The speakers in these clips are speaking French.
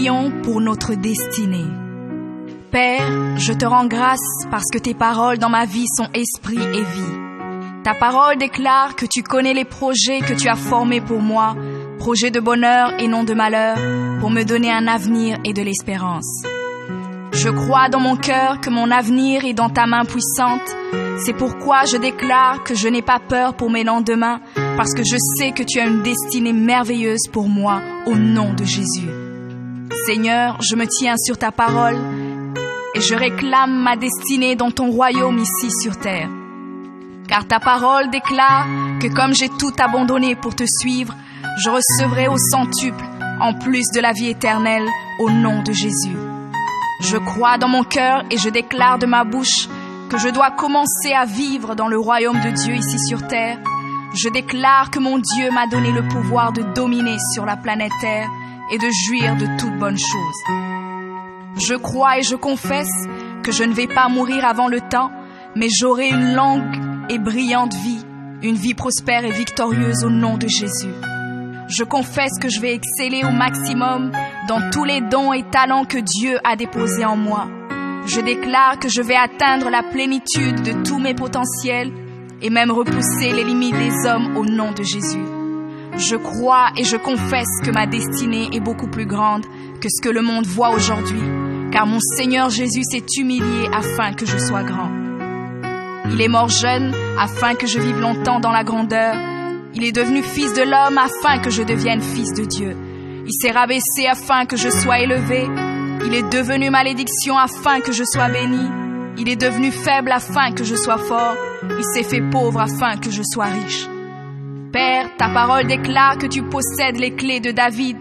prions pour notre destinée. Père, je te rends grâce parce que tes paroles dans ma vie sont esprit et vie. Ta parole déclare que tu connais les projets que tu as formés pour moi, projets de bonheur et non de malheur, pour me donner un avenir et de l'espérance. Je crois dans mon cœur que mon avenir est dans ta main puissante. C'est pourquoi je déclare que je n'ai pas peur pour mes lendemains, parce que je sais que tu as une destinée merveilleuse pour moi, au nom de Jésus. Seigneur, je me tiens sur ta parole et je réclame ma destinée dans ton royaume ici sur terre. Car ta parole déclare que comme j'ai tout abandonné pour te suivre, je recevrai au centuple, en plus de la vie éternelle, au nom de Jésus. Je crois dans mon cœur et je déclare de ma bouche que je dois commencer à vivre dans le royaume de Dieu ici sur terre. Je déclare que mon Dieu m'a donné le pouvoir de dominer sur la planète Terre et de jouir de toutes bonnes choses. Je crois et je confesse que je ne vais pas mourir avant le temps, mais j'aurai une longue et brillante vie, une vie prospère et victorieuse au nom de Jésus. Je confesse que je vais exceller au maximum dans tous les dons et talents que Dieu a déposés en moi. Je déclare que je vais atteindre la plénitude de tous mes potentiels et même repousser les limites des hommes au nom de Jésus. Je crois et je confesse que ma destinée est beaucoup plus grande que ce que le monde voit aujourd'hui, car mon Seigneur Jésus s'est humilié afin que je sois grand. Il est mort jeune afin que je vive longtemps dans la grandeur. Il est devenu fils de l'homme afin que je devienne fils de Dieu. Il s'est rabaissé afin que je sois élevé. Il est devenu malédiction afin que je sois béni. Il est devenu faible afin que je sois fort. Il s'est fait pauvre afin que je sois riche. Père, ta parole déclare que tu possèdes les clés de David.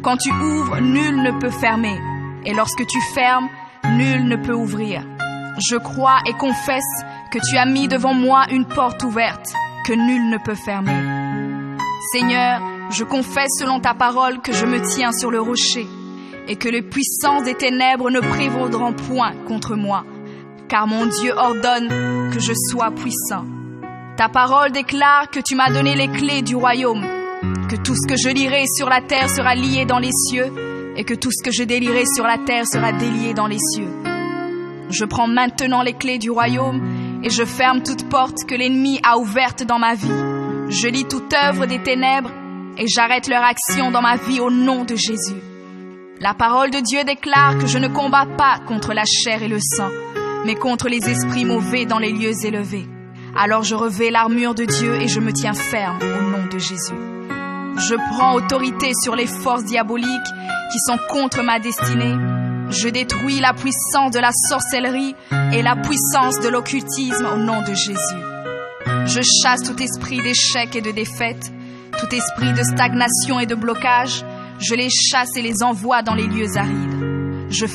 Quand tu ouvres, nul ne peut fermer. Et lorsque tu fermes, nul ne peut ouvrir. Je crois et confesse que tu as mis devant moi une porte ouverte que nul ne peut fermer. Seigneur, je confesse selon ta parole que je me tiens sur le rocher et que les puissances des ténèbres ne prévaudront point contre moi, car mon Dieu ordonne que je sois puissant. Ta parole déclare que tu m'as donné les clés du royaume, que tout ce que je lierai sur la terre sera lié dans les cieux et que tout ce que je délierai sur la terre sera délié dans les cieux. Je prends maintenant les clés du royaume et je ferme toute porte que l'ennemi a ouverte dans ma vie. Je lis toute œuvre des ténèbres et j'arrête leur action dans ma vie au nom de Jésus. La parole de Dieu déclare que je ne combats pas contre la chair et le sang, mais contre les esprits mauvais dans les lieux élevés. Alors je revêts l'armure de Dieu et je me tiens ferme au nom de Jésus. Je prends autorité sur les forces diaboliques qui sont contre ma destinée. Je détruis la puissance de la sorcellerie et la puissance de l'occultisme au nom de Jésus. Je chasse tout esprit d'échec et de défaite, tout esprit de stagnation et de blocage. Je les chasse et les envoie dans les lieux arides.